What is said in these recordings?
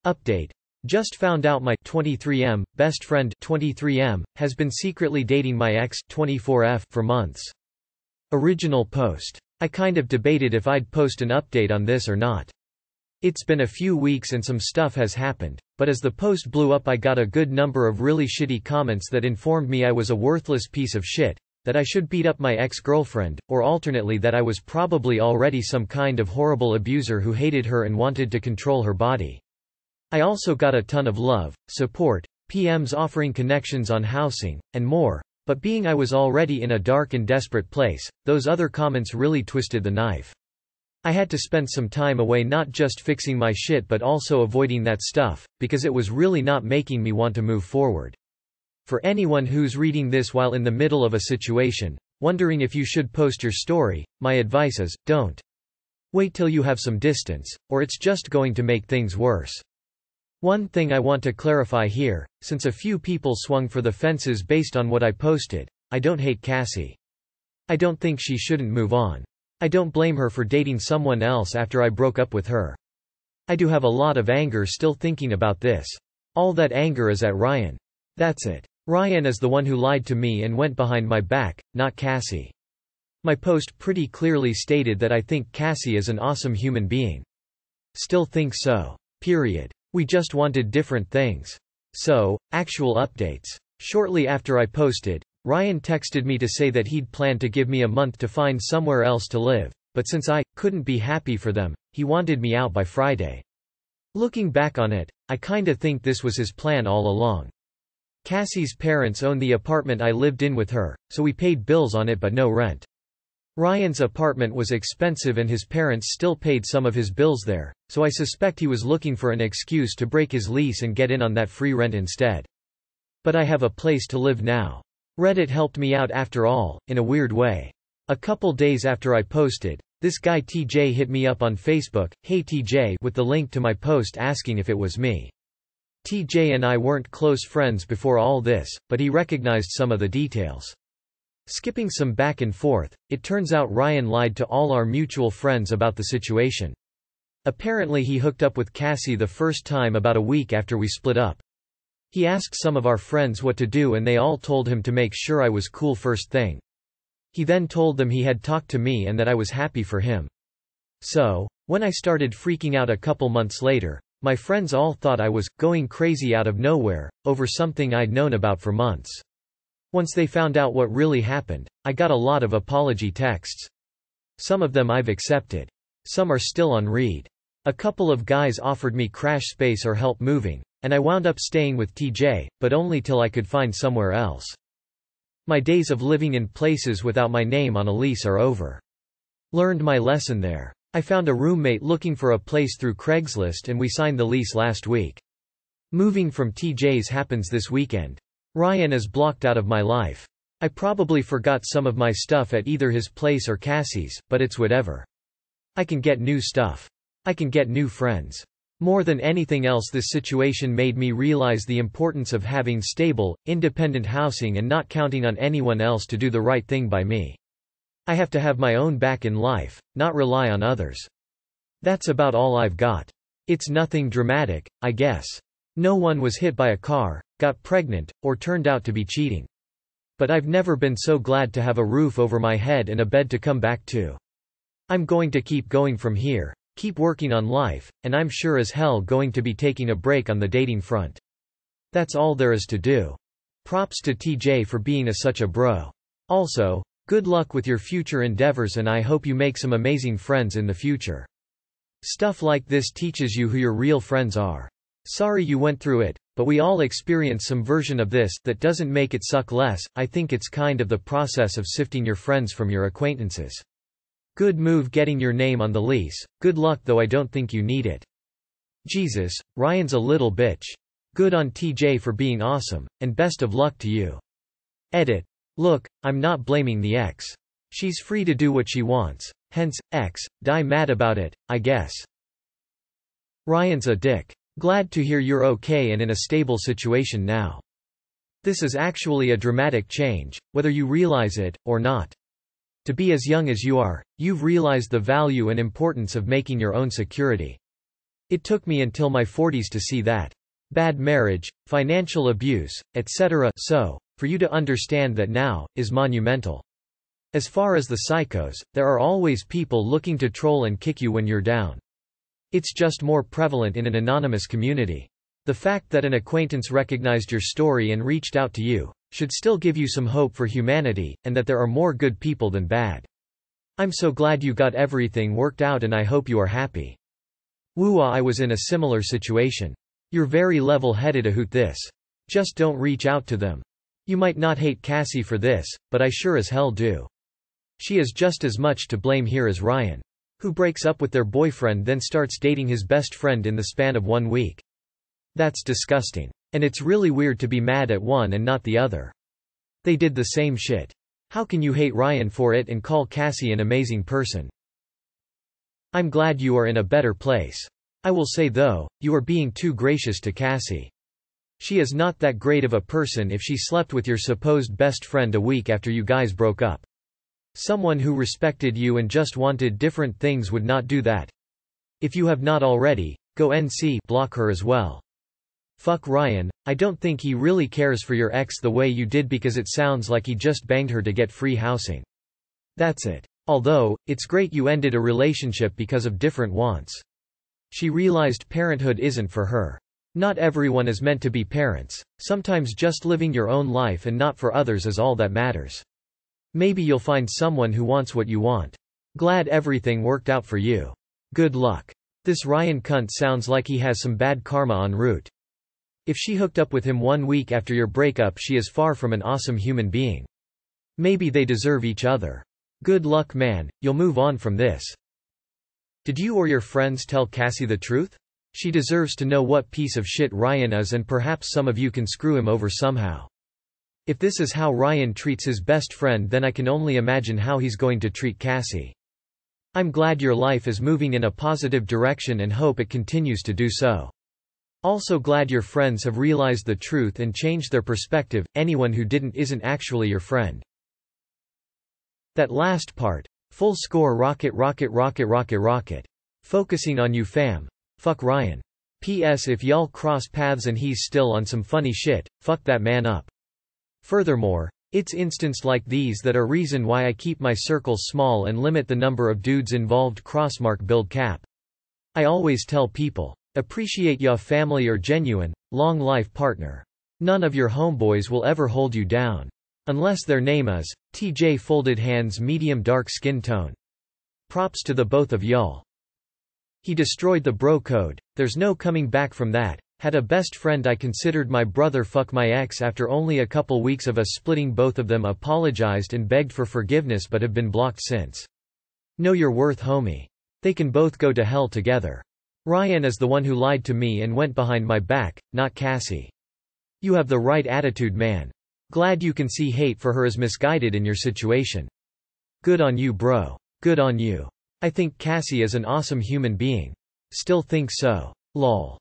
Update. Just found out my 23M best friend 23M has been secretly dating my ex 24F for months. Original post. I kind of debated if I'd post an update on this or not. It's been a few weeks and some stuff has happened, but as the post blew up I got a good number of really shitty comments that informed me I was a worthless piece of shit, that I should beat up my ex-girlfriend, or alternately that I was probably already some kind of horrible abuser who hated her and wanted to control her body. I also got a ton of love, support, PMs offering connections on housing, and more, but being I was already in a dark and desperate place, those other comments really twisted the knife. I had to spend some time away not just fixing my shit but also avoiding that stuff, because it was really not making me want to move forward. For anyone who's reading this while in the middle of a situation, wondering if you should post your story, my advice is, don't. Wait till you have some distance, or it's just going to make things worse. One thing I want to clarify here, since a few people swung for the fences based on what I posted, I don't hate Cassie. I don't think she shouldn't move on. I don't blame her for dating someone else after I broke up with her. I do have a lot of anger still thinking about this. All that anger is at Ryan. That's it. Ryan is the one who lied to me and went behind my back, not Cassie. My post pretty clearly stated that I think Cassie is an awesome human being. Still think so. Period. We just wanted different things. So, actual updates. Shortly after I posted, Ryan texted me to say that he'd planned to give me a month to find somewhere else to live, but since I couldn't be happy for them, he wanted me out by Friday. Looking back on it, I kinda think this was his plan all along. Cassie's parents owned the apartment I lived in with her, so we paid bills on it but no rent. Ryan's apartment was expensive and his parents still paid some of his bills there, so I suspect he was looking for an excuse to break his lease and get in on that free rent instead. But I have a place to live now. Reddit helped me out after all, in a weird way. A couple days after I posted, this guy TJ hit me up on Facebook, "Hey TJ," with the link to my post asking if it was me. TJ and I weren't close friends before all this, but he recognized some of the details. Skipping some back and forth, it turns out Ryan lied to all our mutual friends about the situation. Apparently he hooked up with Cassie the first time about a week after we split up. He asked some of our friends what to do and they all told him to make sure I was cool first thing. He then told them he had talked to me and that I was happy for him. So, when I started freaking out a couple months later, my friends all thought I was going crazy out of nowhere, over something I'd known about for months. Once they found out what really happened, I got a lot of apology texts. Some of them I've accepted. Some are still on read. A couple of guys offered me crash space or help moving, and I wound up staying with TJ, but only till I could find somewhere else. My days of living in places without my name on a lease are over. Learned my lesson there. I found a roommate looking for a place through Craigslist and we signed the lease last week. Moving from TJ's happens this weekend. Ryan is blocked out of my life. I probably forgot some of my stuff at either his place or Cassie's, but it's whatever. I can get new stuff. I can get new friends. More than anything else, this situation made me realize the importance of having stable, independent housing and not counting on anyone else to do the right thing by me. I have to have my own back in life, not rely on others. That's about all I've got. It's nothing dramatic, I guess. No one was hit by a car, got pregnant, or turned out to be cheating. But I've never been so glad to have a roof over my head and a bed to come back to. I'm going to keep going from here, keep working on life, and I'm sure as hell going to be taking a break on the dating front. That's all there is to do. Props to TJ for being such a bro. Also, good luck with your future endeavors and I hope you make some amazing friends in the future. Stuff like this teaches you who your real friends are. Sorry you went through it, but we all experience some version of this. That doesn't make it suck less. I think it's kind of the process of sifting your friends from your acquaintances. Good move getting your name on the lease. Good luck though, I don't think you need it. Jesus, Ryan's a little bitch. Good on TJ for being awesome, and best of luck to you. Edit. Look, I'm not blaming the ex. She's free to do what she wants, hence, ex, die mad about it, I guess. Ryan's a dick. Glad to hear you're okay and in a stable situation now. This is actually a dramatic change, whether you realize it, or not. To be as young as you are, you've realized the value and importance of making your own security. It took me until my 40s to see that. Bad marriage, financial abuse, etc. So, for you to understand that now, is monumental. As far as the psychos, there are always people looking to troll and kick you when you're down. It's just more prevalent in an anonymous community. The fact that an acquaintance recognized your story and reached out to you, should still give you some hope for humanity, and that there are more good people than bad. I'm so glad you got everything worked out and I hope you are happy. Wooa, I was in a similar situation. You're very level-headed ahoot this. Just don't reach out to them. You might not hate Cassie for this, but I sure as hell do. She is just as much to blame here as Ryan, who breaks up with their boyfriend then starts dating his best friend in the span of 1 week. That's disgusting. And it's really weird to be mad at one and not the other. They did the same shit. How can you hate Ryan for it and call Cassie an amazing person? I'm glad you are in a better place. I will say though, you are being too gracious to Cassie. She is not that great of a person if she slept with your supposed best friend a week after you guys broke up. Someone who respected you and just wanted different things would not do that. If you have not already, go NC block her as well. Fuck Ryan, I don't think he really cares for your ex the way you did because it sounds like he just banged her to get free housing. That's it. Although, it's great you ended a relationship because of different wants. She realized parenthood isn't for her. Not everyone is meant to be parents. Sometimes just living your own life and not for others is all that matters. Maybe you'll find someone who wants what you want. Glad everything worked out for you. Good luck. This Ryan cunt sounds like he has some bad karma en route. If she hooked up with him 1 week after your breakup, she is far from an awesome human being. Maybe they deserve each other. Good luck, man, you'll move on from this. Did you or your friends tell Cassie the truth? She deserves to know what piece of shit Ryan is, and perhaps some of you can screw him over somehow. If this is how Ryan treats his best friend, then I can only imagine how he's going to treat Cassie. I'm glad your life is moving in a positive direction and hope it continues to do so. Also glad your friends have realized the truth and changed their perspective. Anyone who didn't isn't actually your friend. That last part. Full score. Rocket rocket rocket rocket rocket. Focusing on you fam. Fuck Ryan. P.S. If y'all cross paths and he's still on some funny shit, fuck that man up. Furthermore, it's instances like these that are reason why I keep my circle small and limit the number of dudes involved. Crossmark build cap. I always tell people, appreciate ya family or genuine, long life partner. None of your homeboys will ever hold you down. Unless their name is TJ folded hands medium dark skin tone. Props to the both of y'all. He destroyed the bro code, there's no coming back from that. Had a best friend I considered my brother. Fuck my ex. After only a couple weeks of us splitting, both of them apologized and begged for forgiveness but have been blocked since. Know your worth, homie. They can both go to hell together. Ryan is the one who lied to me and went behind my back, not Cassie. You have the right attitude, man. Glad you can see hate for her as misguided in your situation. Good on you, bro. Good on you. I think Cassie is an awesome human being. Still think so. Lol.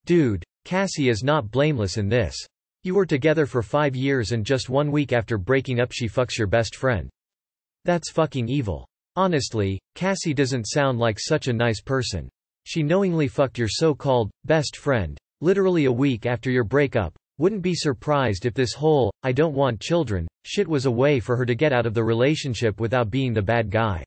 Dude, Cassie is not blameless in this. You were together for 5 years and just 1 week after breaking up she fucks your best friend. That's fucking evil. Honestly, Cassie doesn't sound like such a nice person. She knowingly fucked your so-called best friend, literally a week after your breakup. Wouldn't be surprised if this whole "I don't want children" shit was a way for her to get out of the relationship without being the bad guy.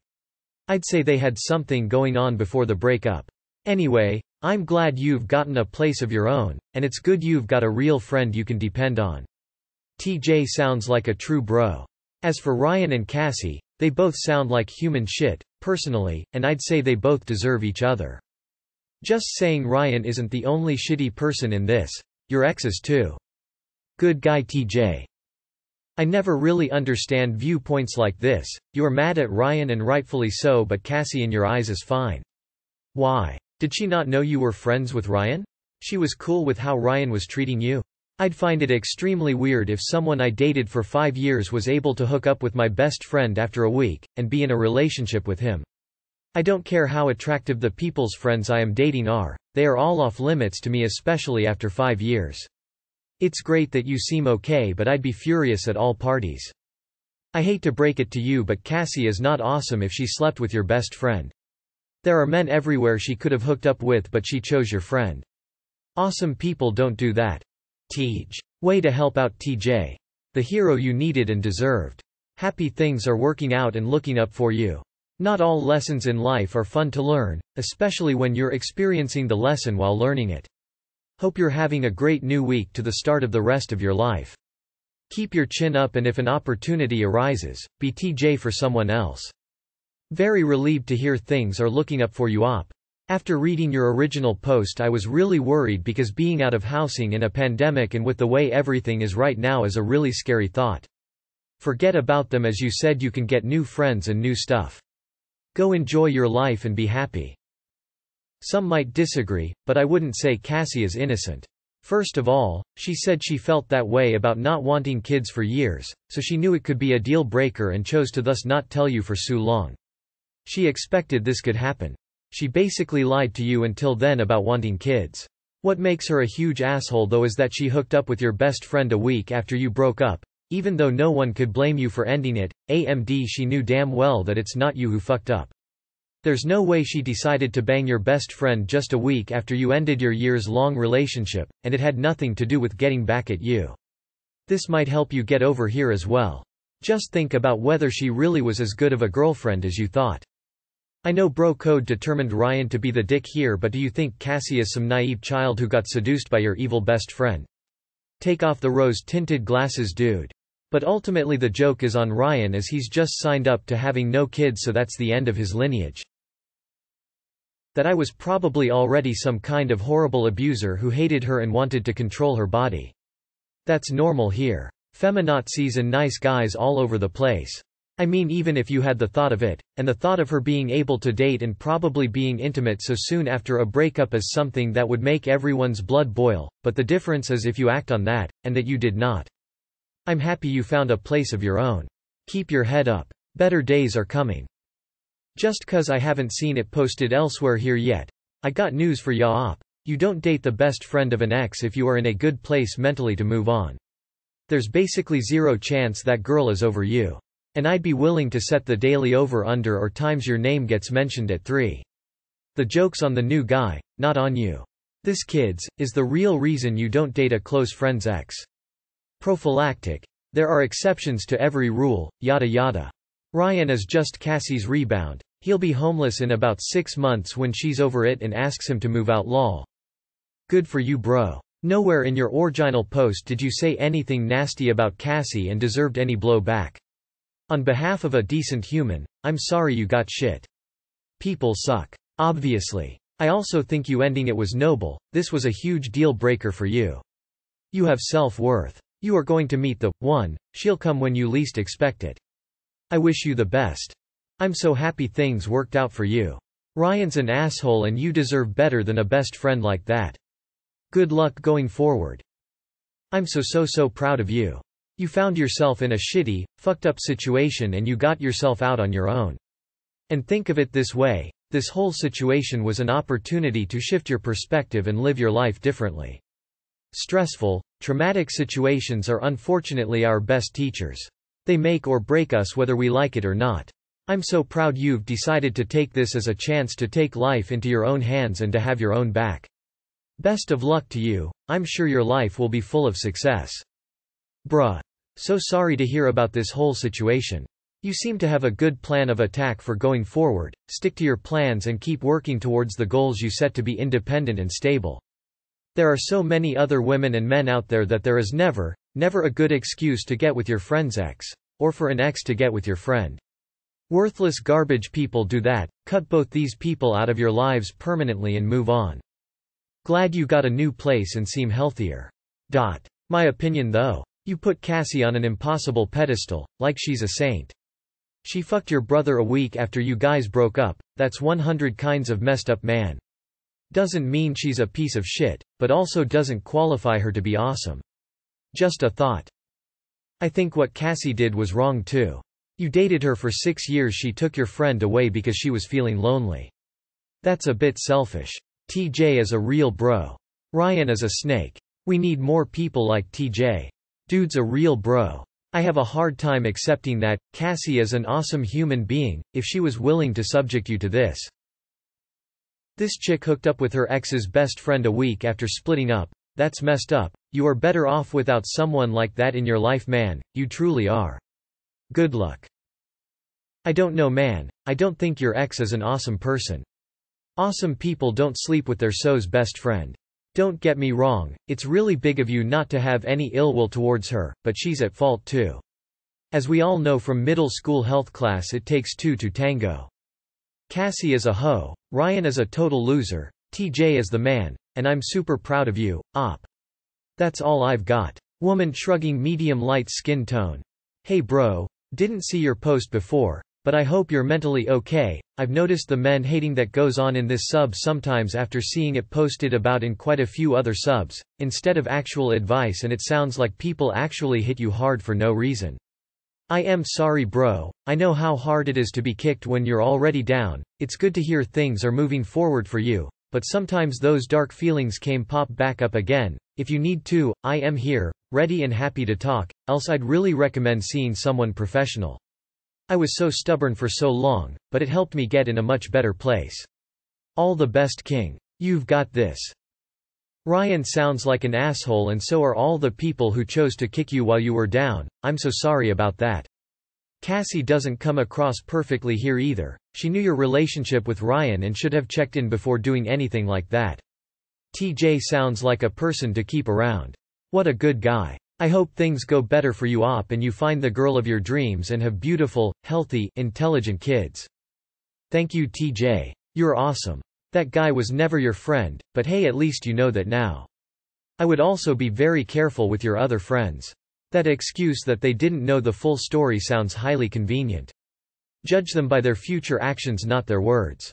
I'd say they had something going on before the breakup. Anyway, I'm glad you've gotten a place of your own, and it's good you've got a real friend you can depend on. TJ sounds like a true bro. As for Ryan and Cassie, they both sound like human shit, personally, and I'd say they both deserve each other. Just saying, Ryan isn't the only shitty person in this. Your ex is too. Good guy TJ. I never really understand viewpoints like this. You're mad at Ryan and rightfully so, but Cassie in your eyes is fine. Why? Did she not know you were friends with Ryan? She was cool with how Ryan was treating you? I'd find it extremely weird if someone I dated for 5 years was able to hook up with my best friend after a week, and be in a relationship with him. I don't care how attractive the people's friends I am dating are, they are all off limits to me, especially after 5 years. It's great that you seem okay, but I'd be furious at all parties. I hate to break it to you, but Cassie is not awesome if she slept with your best friend. There are men everywhere she could have hooked up with, but she chose your friend. Awesome people don't do that. Tej. Way to help out TJ. The hero you needed and deserved. Happy things are working out and looking up for you. Not all lessons in life are fun to learn, especially when you're experiencing the lesson while learning it. Hope you're having a great new week to the start of the rest of your life. Keep your chin up, and if an opportunity arises, be TJ for someone else. Very relieved to hear things are looking up for you op. After reading your original post, I was really worried because being out of housing in a pandemic and with the way everything is right now is a really scary thought. Forget about them, as you said you can get new friends and new stuff. Go enjoy your life and be happy. Some might disagree, but I wouldn't say Cassie is innocent. First of all, she said she felt that way about not wanting kids for years, so she knew it could be a deal breaker and chose to thus not tell you for so long. She expected this could happen. She basically lied to you until then about wanting kids. What makes her a huge asshole though is that she hooked up with your best friend a week after you broke up, even though no one could blame you for ending it. AMD, she knew damn well that it's not you who fucked up. There's no way she decided to bang your best friend just a week after you ended your years-long relationship, and it had nothing to do with getting back at you. This might help you get over here as well. Just think about whether she really was as good of a girlfriend as you thought. I know bro code determined Ryan to be the dick here, but do you think Cassie is some naive child who got seduced by your evil best friend? Take off the rose-tinted glasses, dude. But ultimately the joke is on Ryan, as he's just signed up to having no kids, so that's the end of his lineage. That I was probably already some kind of horrible abuser who hated her and wanted to control her body. That's normal here. Feminazis and nice guys all over the place. I mean, even if you had the thought of it, and the thought of her being able to date and probably being intimate so soon after a breakup is something that would make everyone's blood boil, but the difference is if you act on that, and that you did not. I'm happy you found a place of your own. Keep your head up. Better days are coming. Just 'cause I haven't seen it posted elsewhere here yet, I got news for ya op. You don't date the best friend of an ex if you are in a good place mentally to move on. There's basically zero chance that girl is over you. And I'd be willing to set the daily over-under or times your name gets mentioned at 3. The joke's on the new guy, not on you. This, kids, is the real reason you don't date a close friend's ex. Prophylactic. There are exceptions to every rule, yada yada. Ryan is just Cassie's rebound. He'll be homeless in about 6 months when she's over it and asks him to move out lol. Good for you, bro. Nowhere in your original post did you say anything nasty about Cassie and deserved any blowback. On behalf of a decent human, I'm sorry you got shit. People suck. Obviously. I also think you ending it was noble. This was a huge deal breaker for you. You have self-worth. You are going to meet the one. She'll come when you least expect it. I wish you the best. I'm so happy things worked out for you. Ryan's an asshole and you deserve better than a best friend like that. Good luck going forward. I'm so proud of you. You found yourself in a shitty, fucked up situation and you got yourself out on your own. And think of it this way, this whole situation was an opportunity to shift your perspective and live your life differently. Stressful, traumatic situations are unfortunately our best teachers. They make or break us whether we like it or not. I'm so proud you've decided to take this as a chance to take life into your own hands and to have your own back. Best of luck to you. I'm sure your life will be full of success. Bruh. So sorry to hear about this whole situation. You seem to have a good plan of attack for going forward. Stick to your plans and keep working towards the goals you set to be independent and stable. There are so many other women and men out there that there is never a good excuse to get with your friend's ex, or for an ex to get with your friend. Worthless garbage people do that. Cut both these people out of your lives permanently and move on. Glad you got a new place and seem healthier. My opinion though. You put Cassie on an impossible pedestal, like she's a saint. She fucked your brother a week after you guys broke up. That's 100 kinds of messed up, man. Doesn't mean she's a piece of shit, but also doesn't qualify her to be awesome. Just a thought. I think what Cassie did was wrong too. You dated her for 6 years, she took your friend away because she was feeling lonely. That's a bit selfish. TJ is a real bro. Ryan is a snake. We need more people like TJ. Dude's a real bro. I have a hard time accepting that. Cassie is an awesome human being, if she was willing to subject you to this. This chick hooked up with her ex's best friend a week after splitting up. That's messed up. You are better off without someone like that in your life, man. You truly are. Good luck. I don't know, man. I don't think your ex is an awesome person. Awesome people don't sleep with their so's best friend. Don't get me wrong, it's really big of you not to have any ill will towards her, but she's at fault too. As we all know from middle school health class, it takes two to tango. Cassie is a hoe, Ryan is a total loser, TJ is the man, and I'm super proud of you, Op. That's all I've got. Woman shrugging, medium light skin tone. Hey bro, didn't see your post before, but I hope you're mentally okay. I've noticed the men hating that goes on in this sub sometimes after seeing it posted about in quite a few other subs, instead of actual advice, and it sounds like people actually hit you hard for no reason. I am sorry bro, I know how hard it is to be kicked when you're already down. It's good to hear things are moving forward for you, but sometimes those dark feelings pop back up again. If you need to, I am here, ready and happy to talk, else I'd really recommend seeing someone professional. I was so stubborn for so long, but it helped me get in a much better place. All the best, King. You've got this. Ryan sounds like an asshole, and so are all the people who chose to kick you while you were down. I'm so sorry about that. Cassie doesn't come across perfectly here either. She knew your relationship with Ryan and should have checked in before doing anything like that. TJ sounds like a person to keep around. What a good guy. I hope things go better for you, Op, and you find the girl of your dreams and have beautiful, healthy, intelligent kids. Thank you, TJ. You're awesome. That guy was never your friend, but hey, at least you know that now. I would also be very careful with your other friends. That excuse that they didn't know the full story sounds highly convenient. Judge them by their future actions, not their words.